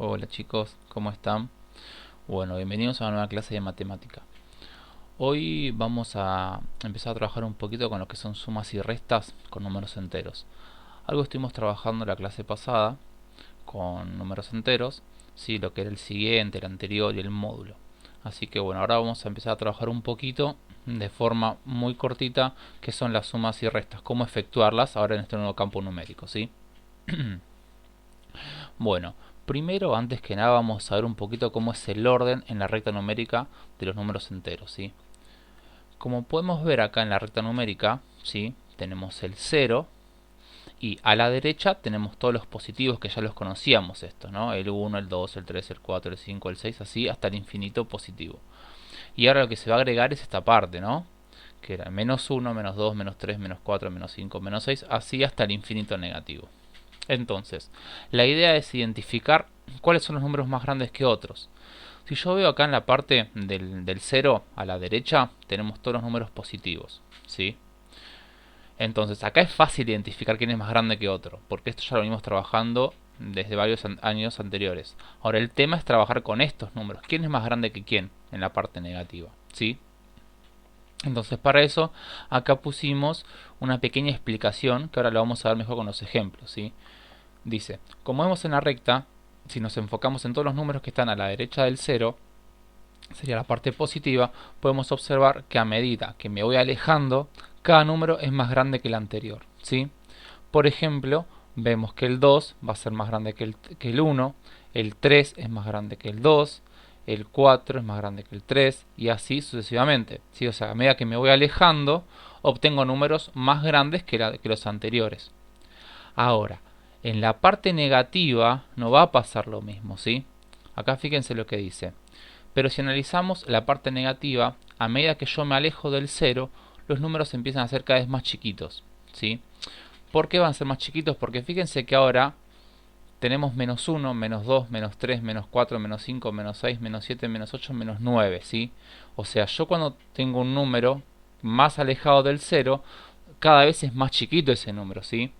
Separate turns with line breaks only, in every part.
Hola chicos, ¿cómo están? Bueno, bienvenidos a una nueva clase de matemática. Hoy vamos a empezar a trabajar un poquito con lo que son sumas y restas con números enteros. Algo estuvimos trabajando la clase pasada con números enteros, sí, lo que era el siguiente, el anterior y el módulo. Así que bueno, ahora vamos a empezar a trabajar un poquito de forma muy cortita, que son las sumas y restas, cómo efectuarlas ahora en este nuevo campo numérico, ¿sí? Bueno, primero, antes que nada, vamos a ver un poquito cómo es el orden en la recta numérica de los números enteros, ¿sí? Como podemos ver acá en la recta numérica, ¿sí? Tenemos el 0 y a la derecha tenemos todos los positivos que ya los conocíamos estos, ¿no? El 1, el 2, el 3, el 4, el 5, el 6, así hasta el infinito positivo. Y ahora lo que se va a agregar es esta parte, ¿no? Que era menos 1, menos 2, menos 3, menos 4, menos 5, menos 6, así hasta el infinito negativo. Entonces, la idea es identificar cuáles son los números más grandes que otros. Si yo veo acá en la parte del 0 a la derecha, tenemos todos los números positivos, ¿sí? Entonces, acá es fácil identificar quién es más grande que otro, porque esto ya lo venimos trabajando desde varios años anteriores. Ahora, el tema es trabajar con estos números. ¿Quién es más grande que quién en la parte negativa? ¿Sí? Entonces, para eso, acá pusimos una pequeña explicación que ahora lo vamos a ver mejor con los ejemplos, ¿sí? Dice, como vemos en la recta, si nos enfocamos en todos los números que están a la derecha del 0, sería la parte positiva, podemos observar que a medida que me voy alejando, cada número es más grande que el anterior, ¿sí? Por ejemplo, vemos que el 2 va a ser más grande que el 1, el 3 es más grande que el 2, el 4 es más grande que el 3 y así sucesivamente, ¿sí? O sea, a medida que me voy alejando, obtengo números más grandes que los anteriores. Ahora, en la parte negativa no va a pasar lo mismo, ¿sí? Acá fíjense lo que dice. Pero si analizamos la parte negativa, a medida que yo me alejo del cero, los números empiezan a ser cada vez más chiquitos, ¿sí? ¿Por qué van a ser más chiquitos? Porque fíjense que ahora tenemos menos 1, menos 2, menos 3, menos 4, menos 5, menos 6, menos 7, menos 8, menos 9, ¿sí? O sea, yo cuando tengo un número más alejado del cero, cada vez es más chiquito ese número, ¿sí?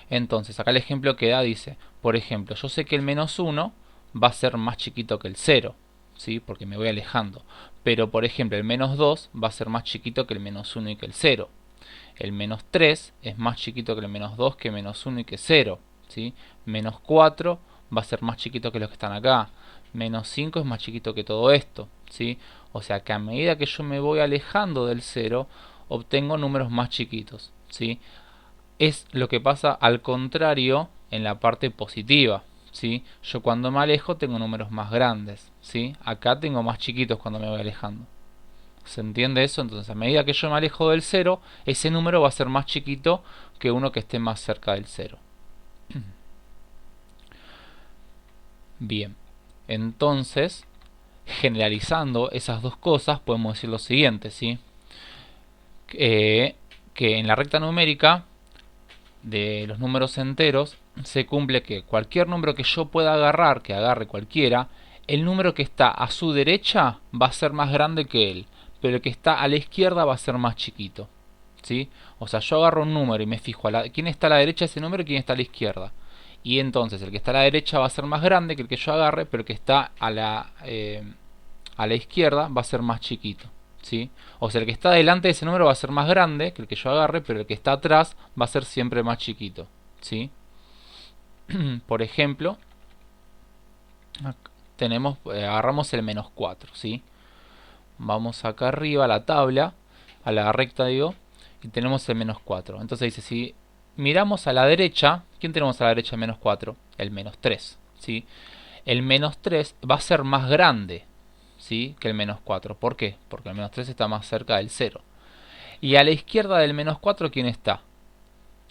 Entonces, acá el ejemplo que da dice, por ejemplo, yo sé que el menos 1 va a ser más chiquito que el 0, ¿sí? Porque me voy alejando. Pero, por ejemplo, el menos 2 va a ser más chiquito que el menos 1 y que el 0. El menos 3 es más chiquito que el menos 2, que menos 1 y que 0, ¿sí? Menos 4 va a ser más chiquito que los que están acá. Menos 5 es más chiquito que todo esto, ¿sí? O sea que a medida que yo me voy alejando del 0, obtengo números más chiquitos, ¿sí? Es lo que pasa al contrario en la parte positiva, ¿sí? Yo cuando me alejo tengo números más grandes, ¿sí? Acá tengo más chiquitos cuando me voy alejando. ¿Se entiende eso? Entonces, a medida que yo me alejo del cero, ese número va a ser más chiquito que uno que esté más cerca del cero. Bien, entonces, generalizando esas dos cosas, podemos decir lo siguiente, ¿sí? Que en la recta numérica de los números enteros se cumple que cualquier número que yo pueda agarrar, que agarre cualquiera, el número que está a su derecha va a ser más grande que él, pero el que está a la izquierda va a ser más chiquito, ¿sí? O sea, yo agarro un número y me fijo quién está a la derecha de ese número y quién está a la izquierda. Y entonces el que está a la derecha va a ser más grande que el que yo agarre, pero el que está a la izquierda va a ser más chiquito, ¿sí? O sea, el que está delante de ese número va a ser más grande que el que yo agarre, pero el que está atrás va a ser siempre más chiquito, ¿sí? Por ejemplo, tenemos, agarramos el menos 4, ¿sí? Vamos acá arriba a la tabla, a la recta digo, y tenemos el menos 4. Entonces dice, si miramos a la derecha, ¿quién tenemos a la derecha del menos 4? El menos 3, ¿sí? El menos 3 va a ser más grande, ¿sí? Que el menos 4. ¿Por qué? Porque el menos 3 está más cerca del 0. Y a la izquierda del menos 4, ¿quién está?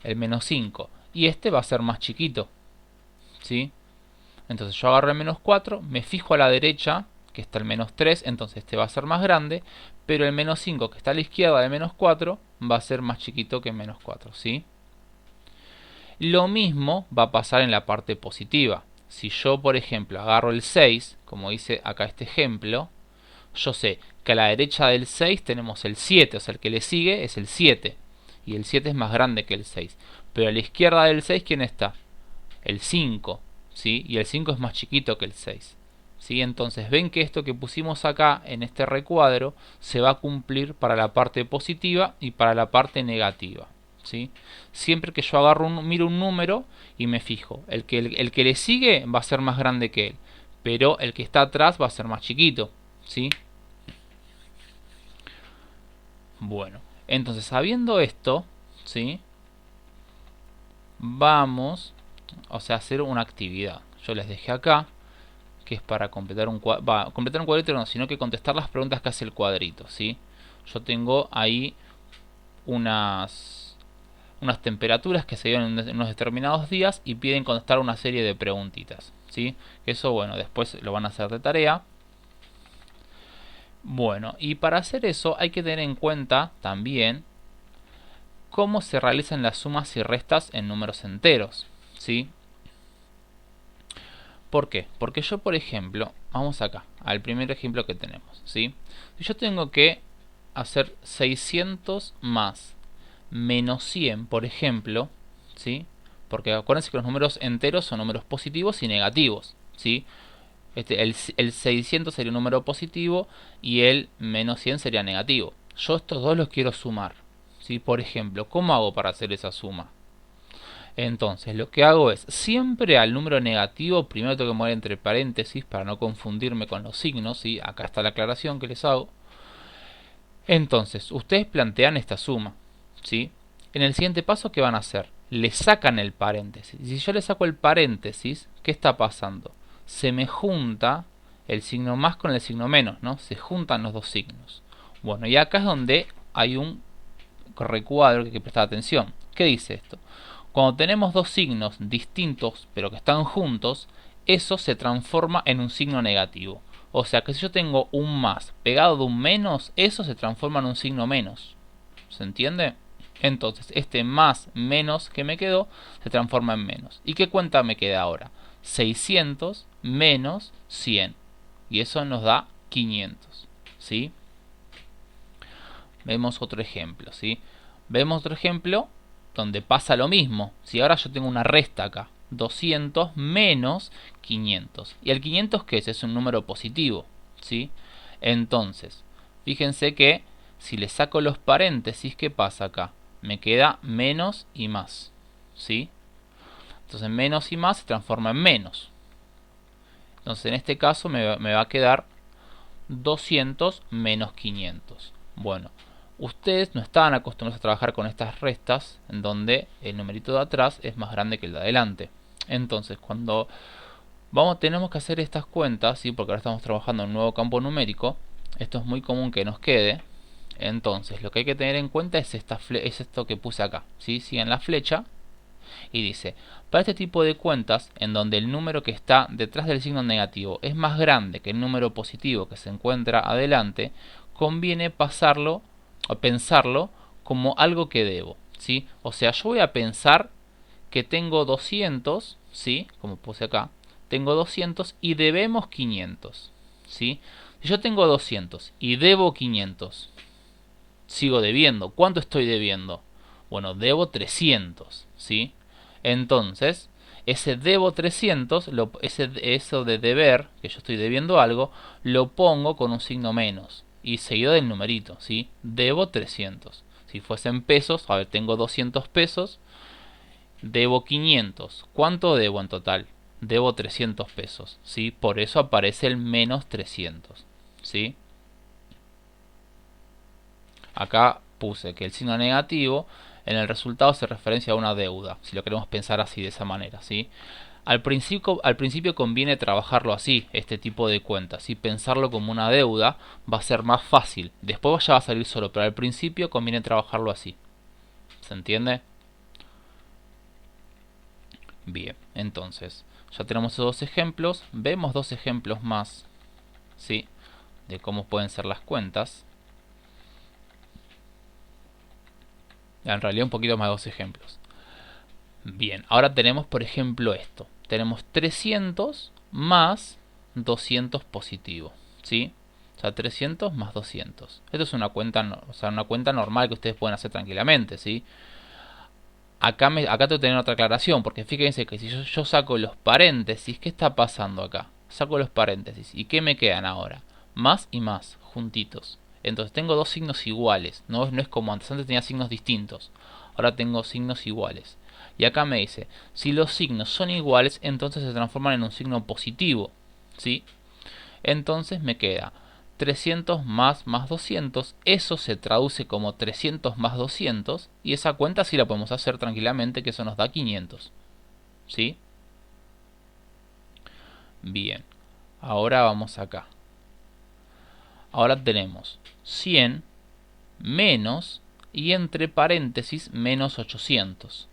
El menos 5. Y este va a ser más chiquito, ¿sí? Entonces yo agarro el menos 4, me fijo a la derecha, que está el menos 3, entonces este va a ser más grande, pero el menos 5 que está a la izquierda del menos 4 va a ser más chiquito que el menos 4, ¿sí? Lo mismo va a pasar en la parte positiva. Si yo, por ejemplo, agarro el 6, como dice acá este ejemplo, yo sé que a la derecha del 6 tenemos el 7, o sea, el que le sigue es el 7. Y el 7 es más grande que el 6. Pero a la izquierda del 6, ¿quién está? El 5. ¿sí? Y el 5 es más chiquito que el 6. ¿Sí? Entonces ven que esto que pusimos acá en este recuadro se va a cumplir para la parte positiva y para la parte negativa. ¿Sí? Siempre que yo agarro miro un número y me fijo, el que le sigue va a ser más grande que él, pero el que está atrás va a ser más chiquito. ¿Sí? Bueno, entonces sabiendo esto, ¿sí? Vamos, o sea, a hacer una actividad. Yo les dejé acá que es para completar un completar un cuadrito, no, sino que contestar las preguntas que hace el cuadrito, ¿sí? Yo tengo ahí unas temperaturas que se dieron en unos determinados días y piden contestar una serie de preguntitas, ¿sí? Eso, bueno, después lo van a hacer de tarea. Bueno, y para hacer eso hay que tener en cuenta también cómo se realizan las sumas y restas en números enteros, ¿sí? ¿Por qué? Porque yo, por ejemplo, vamos acá, al primer ejemplo que tenemos, ¿sí? Si yo tengo que hacer 600 más menos 100, por ejemplo, ¿sí? Porque acuérdense que los números enteros son números positivos y negativos, ¿sí? El 600 sería un número positivo y el menos 100 sería negativo. Yo estos dos los quiero sumar, ¿sí? Por ejemplo, ¿cómo hago para hacer esa suma? Entonces, lo que hago es, siempre al número negativo, primero tengo que poner entre paréntesis para no confundirme con los signos, ¿sí? Acá está la aclaración que les hago. Entonces, ustedes plantean esta suma, ¿sí? En el siguiente paso, ¿qué van a hacer? Le sacan el paréntesis. Y si yo le saco el paréntesis, ¿qué está pasando? Se me junta el signo más con el signo menos, ¿no? Se juntan los dos signos. Bueno, y acá es donde hay un recuadro que hay que prestar atención. ¿Qué dice esto? Cuando tenemos dos signos distintos pero que están juntos, eso se transforma en un signo negativo. O sea que si yo tengo un más pegado de un menos, eso se transforma en un signo menos. ¿Se entiende? Entonces, este más menos que me quedó se transforma en menos. ¿Y qué cuenta me queda ahora? 600 menos 100. Y eso nos da 500. ¿Sí? Vemos otro ejemplo. ¿Sí? Vemos otro ejemplo donde pasa lo mismo. Si ahora yo tengo una resta acá, 200 menos 500. ¿Y el 500 qué es? Es un número positivo, ¿sí? Entonces, fíjense que si le saco los paréntesis, ¿qué pasa acá? Me queda menos y más, ¿sí? Entonces menos y más se transforma en menos. Entonces en este caso me va a quedar 200 menos 500. Bueno, ustedes no estaban acostumbrados a trabajar con estas restas en donde el numerito de atrás es más grande que el de adelante. Entonces, cuando tenemos que hacer estas cuentas, ¿sí? Porque ahora estamos trabajando en un nuevo campo numérico, esto es muy común que nos quede. Entonces, lo que hay que tener en cuenta es esto que puse acá, ¿sí? Sigan la flecha y dice, para este tipo de cuentas en donde el número que está detrás del signo negativo es más grande que el número positivo que se encuentra adelante, conviene pasarlo o pensarlo como algo que debo, ¿sí? O sea, yo voy a pensar que tengo 200, ¿sí? Como puse acá, tengo 200 y debemos 500, ¿sí? Si yo tengo 200 y debo 500, sigo debiendo. ¿Cuánto estoy debiendo? Bueno, debo 300, ¿sí? Entonces, ese debo 300, eso de deber, que yo estoy debiendo algo, lo pongo con un signo menos y seguido del numerito, ¿sí? Debo 300. Si fuesen pesos, a ver, tengo 200 pesos, debo 500. ¿Cuánto debo en total? Debo 300 pesos, ¿sí? Por eso aparece el menos 300, ¿sí? Acá puse que el signo negativo en el resultado se referencia a una deuda, si lo queremos pensar así, de esa manera, ¿sí? Al principio conviene trabajarlo así, este tipo de cuentas, y pensarlo como una deuda va a ser más fácil. Después ya va a salir solo, pero al principio conviene trabajarlo así. ¿Se entiende? Bien, entonces, ya tenemos esos dos ejemplos, vemos dos ejemplos más, ¿sí? De cómo pueden ser las cuentas. En realidad un poquito más de dos ejemplos. Bien, ahora tenemos por ejemplo esto. Tenemos 300 más 200 positivo, ¿sí? O sea, 300 más 200. Esto es una cuenta, o sea, una cuenta normal que ustedes pueden hacer tranquilamente, ¿sí? acá tengo que tener otra aclaración, porque fíjense que si yo saco los paréntesis, ¿qué está pasando acá? Saco los paréntesis, ¿y qué me quedan ahora? Más y más, juntitos. Entonces tengo dos signos iguales, no es como antes tenía signos distintos, ahora tengo signos iguales. Y acá me dice, si los signos son iguales, entonces se transforman en un signo positivo, ¿sí? Entonces me queda 300 más 200, eso se traduce como 300 más 200, y esa cuenta sí la podemos hacer tranquilamente, que eso nos da 500, ¿sí? Bien, ahora vamos acá. Ahora tenemos 100 menos y entre paréntesis menos 800.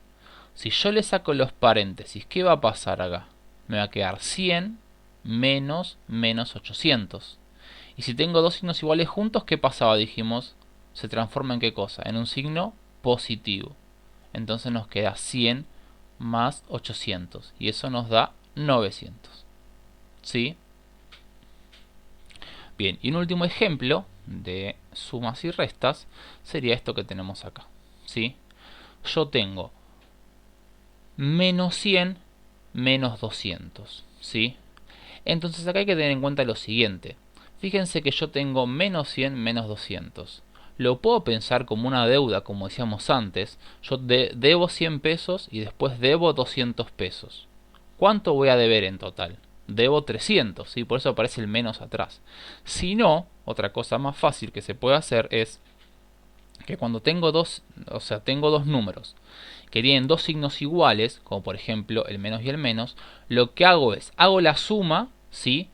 Si yo le saco los paréntesis, ¿qué va a pasar acá? Me va a quedar 100 menos 800. Y si tengo dos signos iguales juntos, ¿qué pasaba? Dijimos, se transforma en qué cosa? En un signo positivo. Entonces nos queda 100 más 800. Y eso nos da 900. ¿Sí? Bien, y un último ejemplo de sumas y restas sería esto que tenemos acá. ¿Sí? Yo tengo menos 100 menos 200. ¿Sí? Entonces acá hay que tener en cuenta lo siguiente. Fíjense que yo tengo menos 100 menos 200. Lo puedo pensar como una deuda, como decíamos antes. Yo debo 100 pesos y después debo 200 pesos. ¿Cuánto voy a deber en total? Debo 300, ¿sí? Por eso aparece el menos atrás. Si no, otra cosa más fácil que se puede hacer es que cuando tengo tengo dos números que tienen dos signos iguales, como por ejemplo el menos y el menos, lo que hago es, hago la suma, ¿sí?,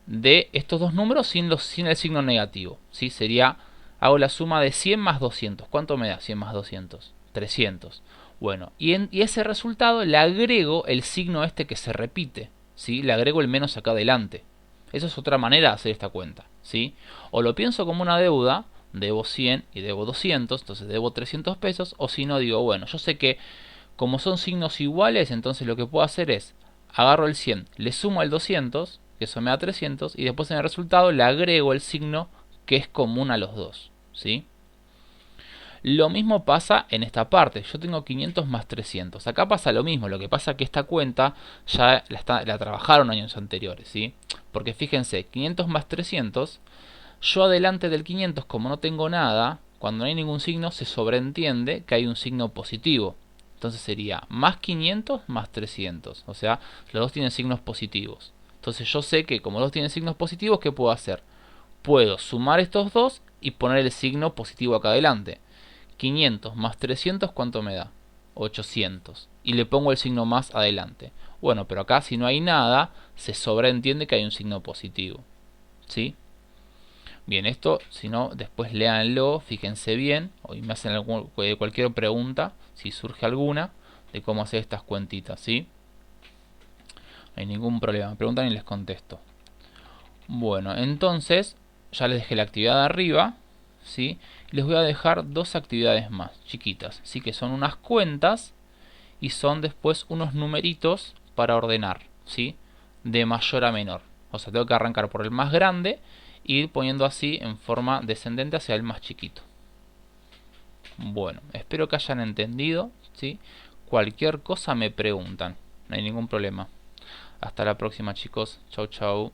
de estos dos números sin el signo negativo, ¿sí? Sería, hago la suma de 100 más 200. ¿Cuánto me da 100 más 200? 300. Bueno, y ese resultado le agrego el signo este que se repite, ¿sí? Le agrego el menos acá adelante. Esa es otra manera de hacer esta cuenta, ¿sí? O lo pienso como una deuda, debo 100 y debo 200, entonces debo 300 pesos, o si no digo, bueno, yo sé que como son signos iguales, entonces lo que puedo hacer es, agarro el 100, le sumo el 200, que eso me da 300, y después en el resultado le agrego el signo que es común a los dos, ¿sí? Lo mismo pasa en esta parte, yo tengo 500 más 300, acá pasa lo mismo, lo que pasa es que esta cuenta ya la trabajaron años anteriores, ¿sí? Porque fíjense, 500 más 300, yo adelante del 500 como no tengo nada, cuando no hay ningún signo se sobreentiende que hay un signo positivo. Entonces sería más 500 más 300. O sea, los dos tienen signos positivos. Entonces yo sé que como los dos tienen signos positivos, ¿qué puedo hacer? Puedo sumar estos dos y poner el signo positivo acá adelante. 500 más 300, ¿cuánto me da? 800. Y le pongo el signo más adelante. Bueno, pero acá si no hay nada, se sobreentiende que hay un signo positivo. ¿Sí? Bien, esto, si no, después léanlo, fíjense bien, o me hacen cualquier pregunta, si surge alguna, de cómo hacer estas cuentitas, ¿sí? No hay ningún problema, me preguntan y les contesto. Bueno, entonces, ya les dejé la actividad de arriba, ¿sí? Les voy a dejar dos actividades más, chiquitas, ¿sí? Que son unas cuentas y son después unos numeritos para ordenar, ¿sí? De mayor a menor. O sea, tengo que arrancar por el más grande e ir poniendo así en forma descendente hacia el más chiquito. Bueno, espero que hayan entendido, ¿sí? Cualquier cosa me preguntan, no hay ningún problema. Hasta la próxima, chicos. Chau, chau.